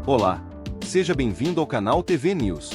Olá! Seja bem-vindo ao canal TV News.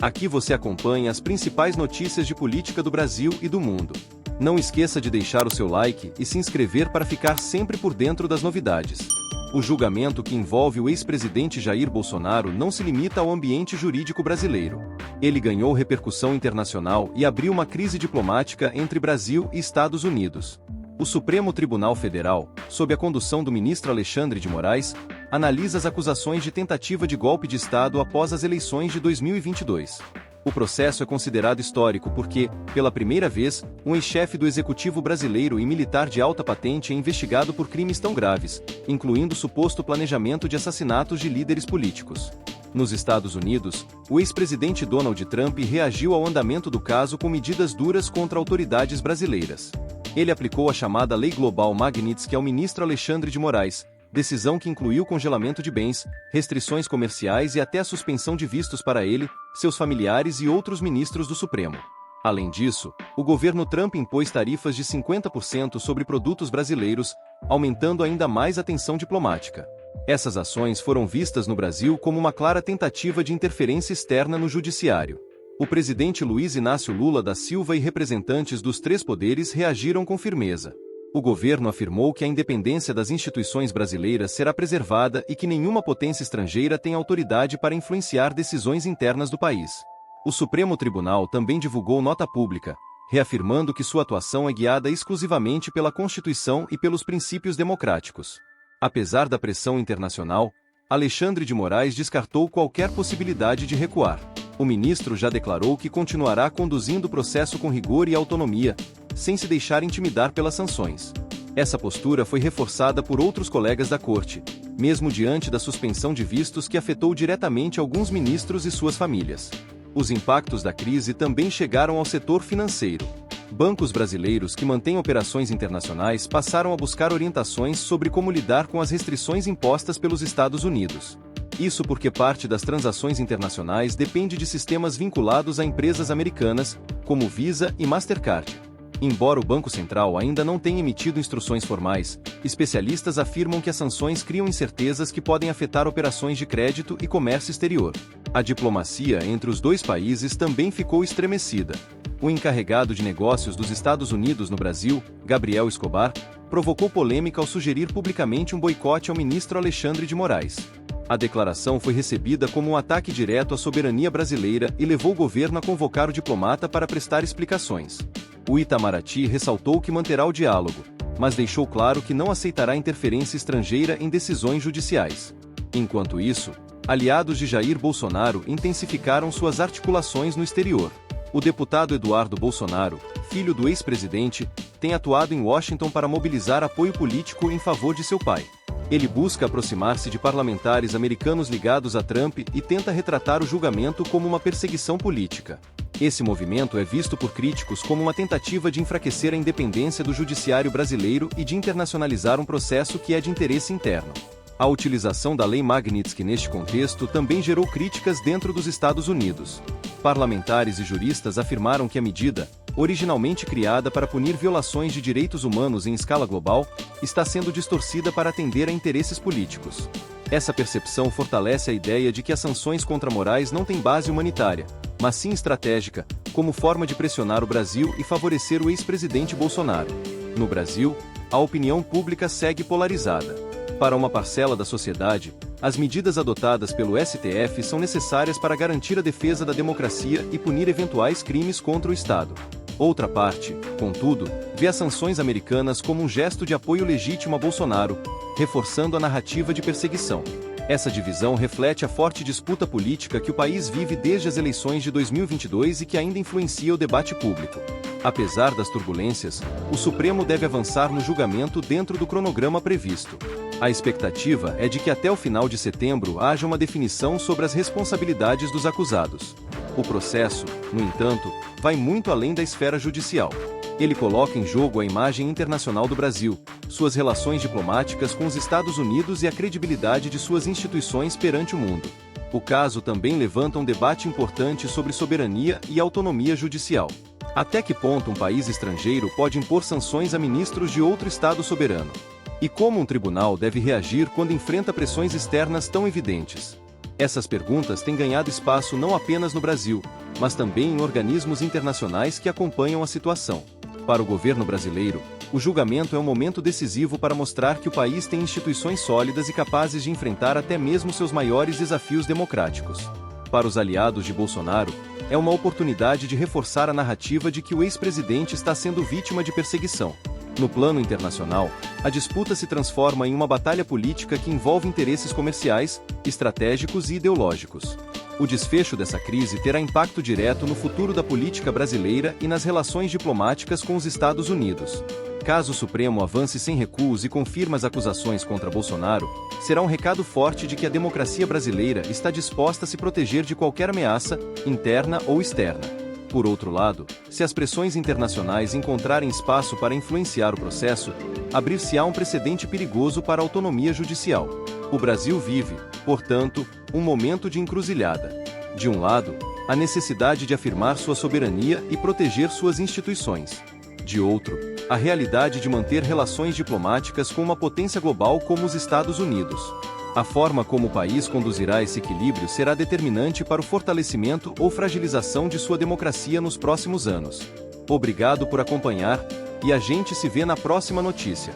Aqui você acompanha as principais notícias de política do Brasil e do mundo. Não esqueça de deixar o seu like e se inscrever para ficar sempre por dentro das novidades. O julgamento que envolve o ex-presidente Jair Bolsonaro não se limita ao ambiente jurídico brasileiro. Ele ganhou repercussão internacional e abriu uma crise diplomática entre Brasil e Estados Unidos. O Supremo Tribunal Federal, sob a condução do ministro Alexandre de Moraes, analisa as acusações de tentativa de golpe de Estado após as eleições de 2022. O processo é considerado histórico porque, pela primeira vez, um ex-chefe do executivo brasileiro e militar de alta patente é investigado por crimes tão graves, incluindo suposto planejamento de assassinatos de líderes políticos. Nos Estados Unidos, o ex-presidente Donald Trump reagiu ao andamento do caso com medidas duras contra autoridades brasileiras. Ele aplicou a chamada Lei Global Magnitsky ao ministro Alexandre de Moraes, decisão que incluiu congelamento de bens, restrições comerciais e até a suspensão de vistos para ele, seus familiares e outros ministros do Supremo. Além disso, o governo Trump impôs tarifas de 50% sobre produtos brasileiros, aumentando ainda mais a tensão diplomática. Essas ações foram vistas no Brasil como uma clara tentativa de interferência externa no judiciário. O presidente Luiz Inácio Lula da Silva e representantes dos três poderes reagiram com firmeza. O governo afirmou que a independência das instituições brasileiras será preservada e que nenhuma potência estrangeira tem autoridade para influenciar decisões internas do país. O Supremo Tribunal também divulgou nota pública, reafirmando que sua atuação é guiada exclusivamente pela Constituição e pelos princípios democráticos. Apesar da pressão internacional, Alexandre de Moraes descartou qualquer possibilidade de recuar. O ministro já declarou que continuará conduzindo o processo com rigor e autonomia, sem se deixar intimidar pelas sanções. Essa postura foi reforçada por outros colegas da corte, mesmo diante da suspensão de vistos que afetou diretamente alguns ministros e suas famílias. Os impactos da crise também chegaram ao setor financeiro. Bancos brasileiros que mantêm operações internacionais passaram a buscar orientações sobre como lidar com as restrições impostas pelos Estados Unidos. Isso porque parte das transações internacionais depende de sistemas vinculados a empresas americanas, como Visa e Mastercard. Embora o Banco Central ainda não tenha emitido instruções formais, especialistas afirmam que as sanções criam incertezas que podem afetar operações de crédito e comércio exterior. A diplomacia entre os dois países também ficou estremecida. O encarregado de negócios dos Estados Unidos no Brasil, Gabriel Escobar, provocou polêmica ao sugerir publicamente um boicote ao ministro Alexandre de Moraes. A declaração foi recebida como um ataque direto à soberania brasileira e levou o governo a convocar o diplomata para prestar explicações. O Itamaraty ressaltou que manterá o diálogo, mas deixou claro que não aceitará interferência estrangeira em decisões judiciais. Enquanto isso, aliados de Jair Bolsonaro intensificaram suas articulações no exterior. O deputado Eduardo Bolsonaro, filho do ex-presidente, tem atuado em Washington para mobilizar apoio político em favor de seu pai. Ele busca aproximar-se de parlamentares americanos ligados a Trump e tenta retratar o julgamento como uma perseguição política. Esse movimento é visto por críticos como uma tentativa de enfraquecer a independência do judiciário brasileiro e de internacionalizar um processo que é de interesse interno. A utilização da Lei Magnitsky neste contexto também gerou críticas dentro dos Estados Unidos. Parlamentares e juristas afirmaram que a medida, originalmente criada para punir violações de direitos humanos em escala global, está sendo distorcida para atender a interesses políticos. Essa percepção fortalece a ideia de que as sanções contra Moraes não têm base humanitária, mas sim estratégica, como forma de pressionar o Brasil e favorecer o ex-presidente Bolsonaro. No Brasil, a opinião pública segue polarizada. Para uma parcela da sociedade, as medidas adotadas pelo STF são necessárias para garantir a defesa da democracia e punir eventuais crimes contra o Estado. Outra parte, contudo, vê as sanções americanas como um gesto de apoio legítimo a Bolsonaro, reforçando a narrativa de perseguição. Essa divisão reflete a forte disputa política que o país vive desde as eleições de 2022 e que ainda influencia o debate público. Apesar das turbulências, o Supremo deve avançar no julgamento dentro do cronograma previsto. A expectativa é de que até o final de setembro haja uma definição sobre as responsabilidades dos acusados. O processo, no entanto, vai muito além da esfera judicial. Ele coloca em jogo a imagem internacional do Brasil, suas relações diplomáticas com os Estados Unidos e a credibilidade de suas instituições perante o mundo. O caso também levanta um debate importante sobre soberania e autonomia judicial. Até que ponto um país estrangeiro pode impor sanções a ministros de outro Estado soberano? E como um tribunal deve reagir quando enfrenta pressões externas tão evidentes? Essas perguntas têm ganhado espaço não apenas no Brasil, mas também em organismos internacionais que acompanham a situação. Para o governo brasileiro, o julgamento é um momento decisivo para mostrar que o país tem instituições sólidas e capazes de enfrentar até mesmo seus maiores desafios democráticos. Para os aliados de Bolsonaro, é uma oportunidade de reforçar a narrativa de que o ex-presidente está sendo vítima de perseguição. No plano internacional, a disputa se transforma em uma batalha política que envolve interesses comerciais, estratégicos e ideológicos. O desfecho dessa crise terá impacto direto no futuro da política brasileira e nas relações diplomáticas com os Estados Unidos. Caso o Supremo avance sem recuos e confirme as acusações contra Bolsonaro, será um recado forte de que a democracia brasileira está disposta a se proteger de qualquer ameaça, interna ou externa. Por outro lado, se as pressões internacionais encontrarem espaço para influenciar o processo, abrir-se-á um precedente perigoso para a autonomia judicial. O Brasil vive, portanto, um momento de encruzilhada. De um lado, a necessidade de afirmar sua soberania e proteger suas instituições. De outro, a realidade de manter relações diplomáticas com uma potência global como os Estados Unidos. A forma como o país conduzirá esse equilíbrio será determinante para o fortalecimento ou fragilização de sua democracia nos próximos anos. Obrigado por acompanhar, e a gente se vê na próxima notícia.